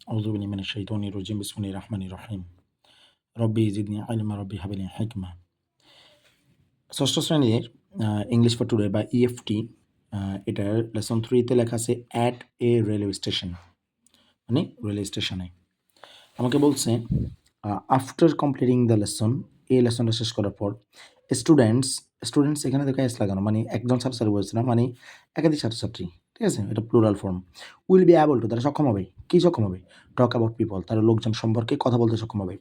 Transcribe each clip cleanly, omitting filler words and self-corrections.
أعوذ بالله من الشيطان الرجيم بسم الله الرحمن الرحيم রব্বি জিদনি আইলমা রব্বি হাবিলি হিকমা। ষষ্ঠ শ্রেণীর ইংলিশ ফর টুডে বা ইএফটি এটার লেসন 3-তে লেখা আছে অ্যাট এ রেলওয়ে স্টেশন, মানে রেলওয়ে স্টেশনে। আমাকে বলছে আফটার কমপ্লিটিং দ্য লেসন, এই লেসনটা শেষ করার পর স্টুডেন্টস এখানে দেখা এস লাগানো, মানে একজন ছাত্রছাত্রী বলছে না, মানে একাধিক ছাত্রছাত্রী, ঠিক আছে, এটা plural form. Will be able to, তারা সক্ষম হবে, কী সক্ষম হবে? টক অ্যাবাউট পিপল, তারা লোকজন সম্পর্কে কথা বলতে সক্ষম হবে।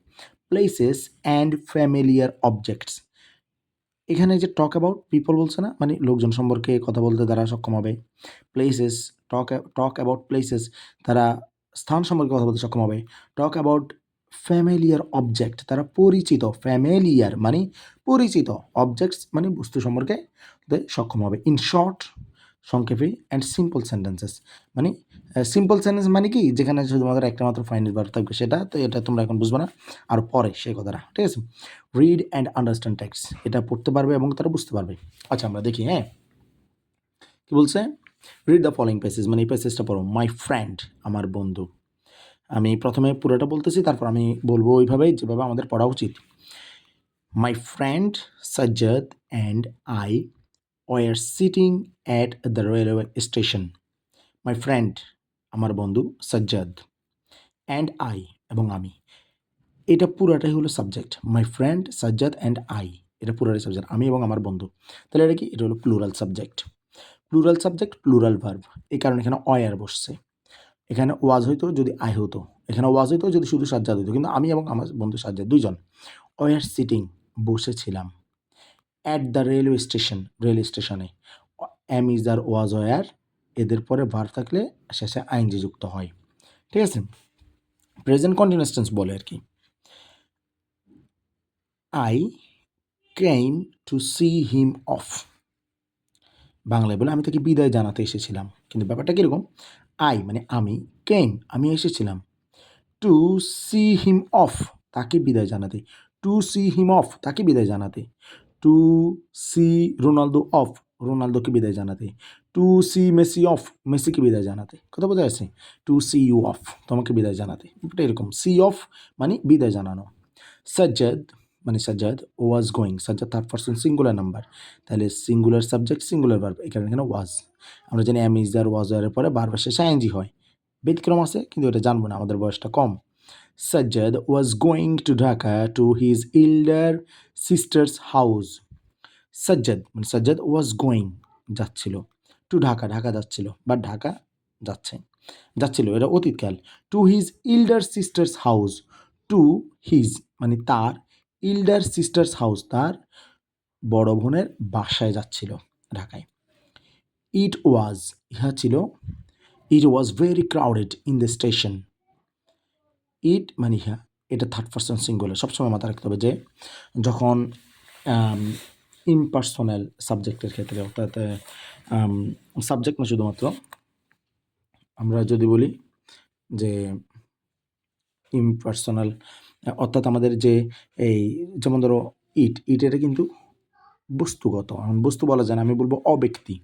প্লেসেস অ্যান্ড ফ্যামিলিয়ার অবজেক্টস, এখানে যে টক অ্যাবাউট পিপল বলছে না, মানে লোকজন সম্পর্কে কথা বলতে তারা সক্ষম হবে। প্লেসেস, টক অ্যাবাউট প্লেসেস, তারা স্থান সম্পর্কে কথা বলতে সক্ষম হবে। টক অ্যাবাউট ফ্যামিলিয়ার অবজেক্ট, তারা পরিচিত, ফ্যামিলিয়ার মানে পরিচিত, অবজেক্টস মানে বস্তু সম্পর্কে সক্ষম হবে। ইন শর্ট, সংক্ষেপে, অ্যান্ড সিম্পল সেন্টেন্সেস, মানে সিম্পল সেন্টেন্স মানে কি, যেখানে শুধুমাত্র একটা মাত্র ফাইনাল ভার্ব থাকবে, সেটা তো এটা তোমরা এখন বুঝবে না, আর পরে সেই কথাটা, ঠিক আছে। রিড অ্যান্ড আন্ডারস্ট্যান্ড টেক্সট, এটা পড়তে পারবে এবং তারা বুঝতে পারবে। আচ্ছা আমরা দেখি, হ্যাঁ কি বলছে। রিড দ্য ফলোইং প্যাসেজ, মানে এই প্যাসেজটা পড়ো। মাই ফ্রেন্ড, আমার বন্ধু। আমি প্রথমে পুরোটা বলতেছি, তারপর আমি বলবো ওইভাবেই যেভাবে আমাদের পড়া উচিত। My friend Sajjad and I were sitting at the railway station. My friend, আমার বন্ধু, সাজ্জাদ, অ্যান্ড আই, এবং আমি। এটা পুরাটাই হলো subject. My friend Sajjad and I, এটা পুরাটাই সাবজেক্ট, আমি এবং আমার বন্ধু। তাহলে এটা কি? এটা হলো plural subject. Plural subject, plural verb, এই কারণে এখানে অয়ার বসছে। এখানে ওয়াজ হইতো যদি আই হতো, এখানে ওয়াজ হইতো যদি শুধু সাজ্জাদ হইতো, কিন্তু আমি এবং আমার বন্ধু সাজ্জাদ দুইজন। ওয়ার সিটিং, বসেছিলাম। At the railway station, rail স্টেশনে। Am is are was were, এদের পরে ভার্ব থাকলে শেষে আইনজি যুক্ত হয়, ঠিক আছে। প্রেজেন্ট কন্টিনিউয়াস টেন্স বলে আর কি। I came to see him of, বাংলায় বলে আমি তাকে বিদায় জানাতে এসেছিলাম, কিন্তু ব্যাপারটা কীরকম? আই মানে আমি, কেম আমি এসেছিলাম, টু সি হিম অফ তাকে বিদায় জানাতে, টু সি হিম অফ তাকে বিদায় জানাতে, টু সি রোনালদো অফ রোনালদোকে বিদায় জানাতে, টু সি মেসি অফ মেসিকে বিদায় জানাতে। কথা বোঝা যাচ্ছে? টু সি ইউ অফ তোমাকে বিদায় জানাতে, এটা এরকম। সি অফ মানে বিদায় জানানো। সাজ্জাদ মানে Sajjad was going, Sajjad third person singular number, তাহলে সিঙ্গুলার সাবজেক্ট সিঙ্গুলার ভার্ব, এখানে এখানে ওয়াজ। আমরা জানি এম ইজ আর ওয়াজ এর পরে বারবার শেষে আইএনজি হয়। ব্যতিক্রম আছে কিন্তু এটা জানবো না, আমাদের বয়সটা কম। Sajjad was going to Dhaka to his elder sister's house. Sajjad মানে সাজ্জাদ ওয়াজ গোয়িং যাচ্ছিল, টু ঢাকা ঢাকা যাচ্ছিল, বা ঢাকা যাচ্ছে, যাচ্ছিল এটা অতীতকাল। To his elder sister's house, to his মানে তার, ইল্ডার সিস্টার্স হাউস তার বড় বোনের বাসায় যাচ্ছিল ঢাকায়। ইট ওয়াজ ইহা ছিল, it was very crowded in the station. It মানে ইহা, এটা থার্ড পারসন সিঙ্গুলার, সবসময় মাথায় রাখতে হবে যে যখন ইমপার্সোনাল সাবজেক্টের ক্ষেত্রে, অর্থাৎ সাবজেক্ট না শুধুমাত্র, আমরা যদি বলি যে ইমপার্সোনাল, অর্থাৎ আমাদের যে এই যেমন ধরো ইট এটা কিন্তু বস্তুগত, বস্তু বলা যায় না, আমি বলবো অব্যক্তি,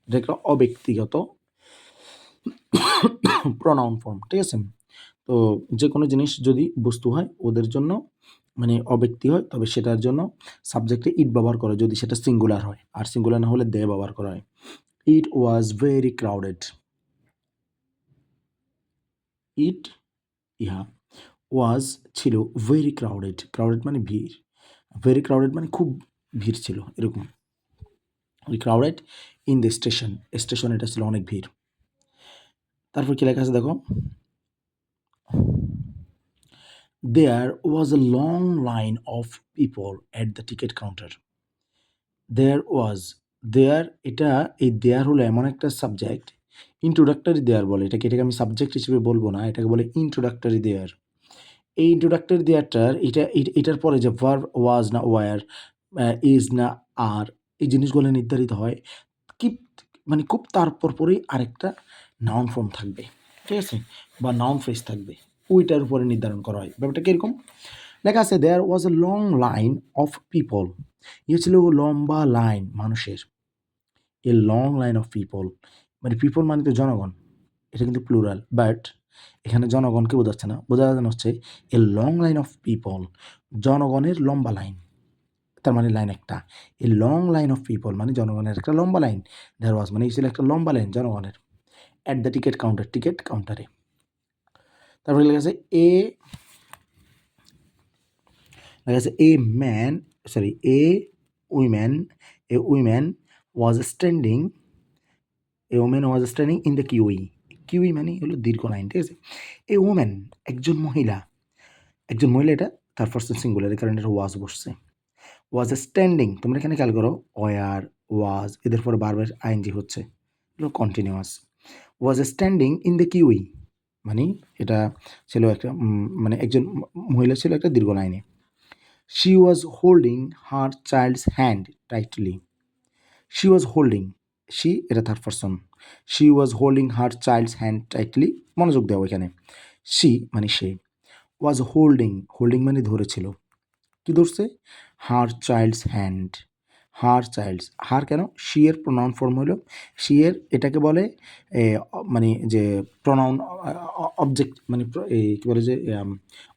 এটা একটা অব্যক্তিগত প্রনাউন ফর্ম, ঠিক আছে। তো যে কোনো জিনিস যদি বস্তু হয় ওদের জন্য মানে অব্যক্তি হয়, তবে সেটার জন্য সাবজেক্টে ইট ব্যবহার করে যদি সেটা সিঙ্গুলার হয়, আর সিঙ্গুলার না হলে দে ব্যবহার করা হয়। ইট ওয়াজ ভেরি ক্রাউডেড, ইট ইহা, ওয়াজ ছিল, ভেরি ক্রাউডেড, ক্রাউডেড মানে ভিড়, ভেরি ক্রাউডেড মানে খুব ভিড় ছিল এরকম। Crowded in the station, station এটা ছিল অনেক ভিড়। তারপর কি লেখা আছে দেখো। There was a long line of people at the ticket counter. There was, there এটা এই দেয়ার হলো এমন একটা সাবজেক্ট, ইন্ট্রোডাক্টরি দেয়ার বলে এটাকে, এটাকে আমি সাবজেক্ট হিসেবে বলবো না, এটাকে বলে ইন্ট্রোডাক্টরি দেয়ার। এই ইন্ট্রোডাক্টরি দেয়ারটার এটার পরে যে ভার্ব ওয়াজ না ওয়ার, ইজ না আর, এই জিনিসগুলো নির্ধারিত হয় কি, মানে খুব তারপর পরেই আরেকটা নাউন ফর্ম থাকবে, ঠিক আছে, বা নাউন ফ্রেজ থাকবে, ওইটার উপরে নির্ধারণ করা হয়। ব্যাপারটা কীরকম? লেখা আছে there was a long line of people, ইয়ে ছিল লম্বা লাইন মানুষের। A long line of people মানে পিপল মানে তো জনগণ, এটা কিন্তু প্লুরাল, বাট এখানে জনগণকে বোঝাচ্ছে না, বোঝানো হচ্ছে এ লং লাইন অফ পিপল, জনগণের লম্বা লাইন, তার মানে লাইন একটা। এ লং লাইন অফ পিপল মানে জনগণের একটা লম্বা লাইন, দেয়ার ওয়াজ মানে এই ছিল একটা লম্বা লাইন জনগণের, at the ticket counter, ticket কাউন্টারে। তারপরে লেখা আছে a man, sorry woman A woman was standing in the kiwi. Kiwi মানে হলো দীর্ঘ লাইন, ঠিক আছে। এ ওম্যান একজন মহিলা এটা তার পারসন সিঙ্গুলারের কারণে এটা ওয়াজ বসছে। ওয়াজ স্ট্যান্ডিং, তোমরা এখানে খেয়াল করো, ওয়ার ওয়াজ এদের পরে বারবার আইএনজি হচ্ছে, এগুলো continuous. Was standing in the kiwi মানে এটা ছিল একটা মানে একজন মহিলা ছিল একটা দীর্ঘ লাইনে। She was holding her child's hand tightly. She was holding, she এটা third person, she was holding her child's hand tightly, মনোযোগ দেওয়া এখানে। শি মানে সে, ওয়াজ হোল্ডিং মানে ধরেছিল, কি ধরছে, হার চাইল্ডস হ্যান্ড, হার কেন, শি এর প্রোনাউন ফর্ম হলো, শি এর এটাকে বলে মানে যে প্রোনাউন অবজেক্ট মানে কী বলে যে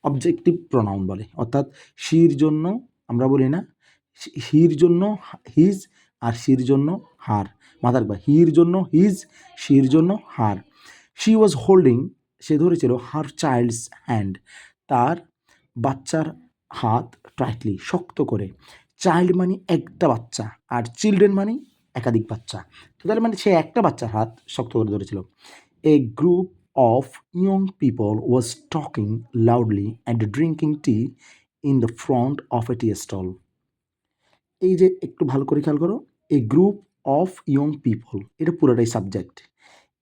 অবজেক্টিভ প্রোনাউন বলে, অর্থাৎ শির জন্য আমরা বলি না, হির জন্য হিজ আর শির জন্য হার, মাথার বা হির জন্য হিজ, শির জন্য হার। শি ওয়াজ হোল্ডিং, সে ধরেছিল হার চাইল্ডস হ্যান্ড, তার বাচ্চার হাত টাইটলি শক্ত করে। চাইল্ড মানে একটা বাচ্চা আর চিলড্রেন মানে একাধিক বাচ্চা, তো তার মানে সে একটা বাচ্চার হাত শক্ত করে ধরেছিল। A group of young people was talking loudly and drinking tea in the front of a tea stall. এই যে একটু ভালো করে খেয়াল করো, a group of young people এটা পুরোটাই সাবজেক্ট।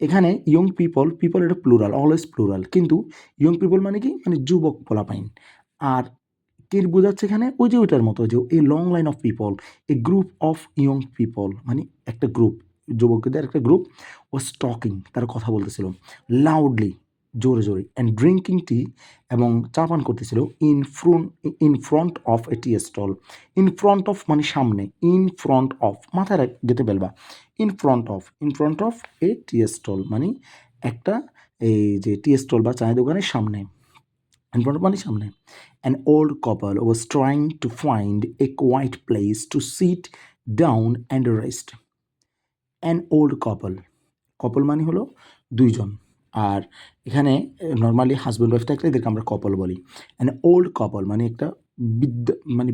এখানে ইয়ং পিপল এটা প্লুরাল, অলওয়েজ প্লুরাল, কিন্তু ইয়ং পিপল মানে কি, মানে যুবক পোলাপাইন। আর কে বোঝাচ্ছে এখানে, ওই যে ওইটার মতো যে এ long line of people, A group of young people মানে একটা গ্রুপ, যুবকদের একটা গ্রুপ, ওয়াজ টকিং তারা কথা বলতেছিল, লাউডলি জোরে জোরে, অ্যান্ড ড্রিঙ্কিং টি এবং চা পান করতেছিল, in front of a tea stall. In front of মানে সামনে, ইন ফ্রন্ট অফ মাথায় গেতে ফেলবা, in front of a tea stall মানে একটা এই যে টি স্টল বা চায়ের দোকানের সামনে, in front of মানে সামনে। An old couple was trying to find a quiet place to sit down and rest. An old couple মানে হলো দুইজন, আর এখানে নর্মালি হাজব্যান্ড ওয়াইফ থাকলে এদেরকে আমরা কপল বলি। অ্যান ওল্ড কপল মানে একটা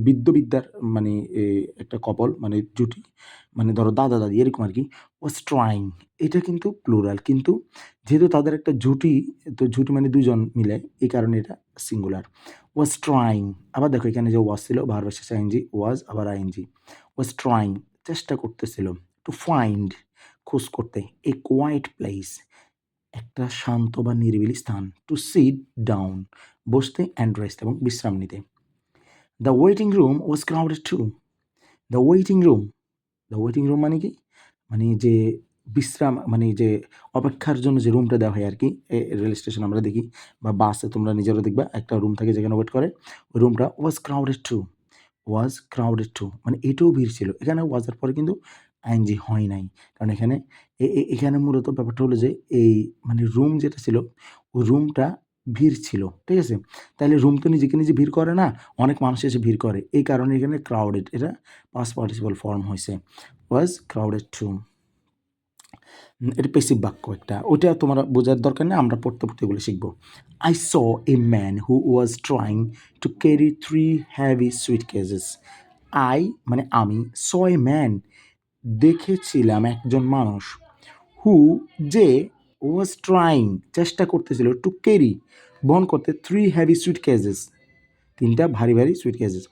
বিদ্যার মানে একটা কপল মানে জুটি, মানে ধরো দাদা দাদি এরকম আর কি। ওয়াজ ট্রাইং এটা কিন্তু প্লুরাল, কিন্তু যেহেতু তাদের একটা জুটি, তো জুটি মানে দুজন মিলে, এই কারণে এটা সিঙ্গুলার। ওয়াজ ট্রাইং, আবার দেখো এখানে যে ওয়াজ ছিল ভার্বের শেষে আইএনজি, ওয়াজ আবার আইএনজি। ওয়াজ ট্রাইং চেষ্টা করতেছিল, টু ফাইন্ড খোঁজ করতে, এ কোয়াইট প্লেস একটা শান্ত বা নিরিবিলি স্থান, টু সিট ডাউন বসতে, অ্যান্ড রেস্ট এবং বিশ্রাম নিতে। The waiting room was crowded too. The waiting room মানে কি, মানে যে বিশ্রাম মানে যে অপেক্ষার জন্য যে রুমটা দেওয়া হয় আর কি, রেল স্টেশন আমরা দেখি বা বাসে তোমরা নিজেরও দেখবা একটা রুম থাকে যেখানে ওয়েট করে, ওই রুমটা ওয়াজ ক্রাউডেড টু মানে এটাও ভিড় ছিল। এখানে ওয়াজের পরে কিন্তু আইএনজি হয় নাই, কারণ এখানে এখানে মূলত ব্যাপারটা হলো যে এই মানে রুম যেটা ছিল ওই রুমটা ভিড় ছিল, ঠিক আছে। তাহলে রুম তো নিজেকে নিজে ভিড় করে না, অনেক মানুষ এসে ভিড় করে, এই কারণে এখানে ক্রাউডেড এটা পাস্ট পার্টিসিপল ফর্ম হয়েছে, ওয়াজ ক্রাউডেড টু। এটা পেসিভ বাক্য একটা, ওইটা তোমার বোঝার দরকার নেই, আমরা পড়তে এগুলো শিখবো। I saw a man who was trying to carry 3 heavy suitcases. I মানে আমি, স এ ম্যান দেখেছিলাম একজন মানুষ, হু যে, ওয়াজ ট্রাইং চেষ্টা করতেছিল, টু ক্যারি বহন করতে, 3 হেভি সুটকেসেস তিনটা ভারী ভারী সুটকেসেস।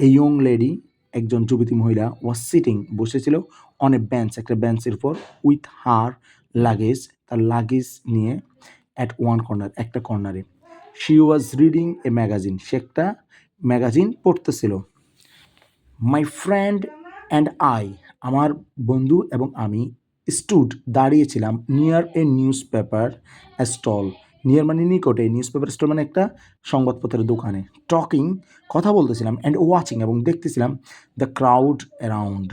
এ ইয়ং লেডি একজন যুবতী মহিলা, ওয়াজ সিটিং বসেছিল, অন এ বেঞ্চ একটা বেঞ্চের উপর, উইথ হার লাগেজ তার লাগেজ নিয়ে, অ্যাট ওয়ান কর্নার একটা কর্নারে। She was reading a magazine সে একটা ম্যাগাজিন পড়তেছিল। মাই ফ্রেন্ড অ্যান্ড আই আমার বন্ধু এবং আমি, স্টুড দাঁড়িয়েছিলাম, near a newspaper stall, near মানে নিকটে, নিউজ পেপার স্টল মানে একটা সংবাদপত্রের দোকানে, টকিং কথা বলতেছিলাম, অ্যান্ড ওয়াচিং এবং দেখতেছিলাম, দ্য ক্রাউড অ্যারাউন্ড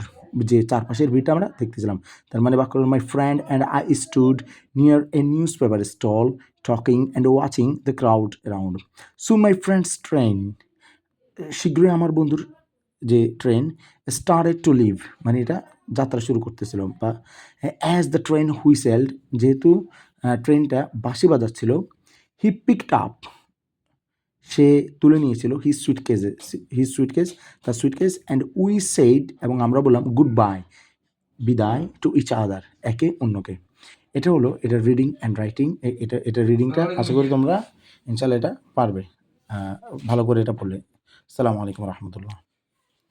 যে চারপাশের ভিড়টা আমরা দেখতেছিলাম। তার মানে বাক্য হলো my friend and I stood near a newspaper stall talking and watching the crowd around. Soon my friend's train, শীঘ্রই আমার বন্ধুর যে ট্রেন স্টার্টেড টু লিভ, মানে এটা যাত্রা শুরু করতেছিল, বা অ্যাজ দ্য ট্রেন হুইসেলড, যেহেতু ট্রেনটা বাঁশি বাজাচ্ছিল, হি পিকড আপ, সে তুলে নিয়েছিল হিজ সুইটকেস, তার সুইটকেস, অ্যান্ড উই সেইড, এবং আমরা বললাম গুড বাই, বিদায়, টু ইচ আদার, একে অন্যকে। এটা হলো এটার রিডিং অ্যান্ড রাইটিং। এটা রিডিংটা আশা করি তোমরা ইনশাল্লাহ এটা পারবে ভালো করে এটা পড়লে। আসসালামু আলাইকুম রহমতুল্লাহ।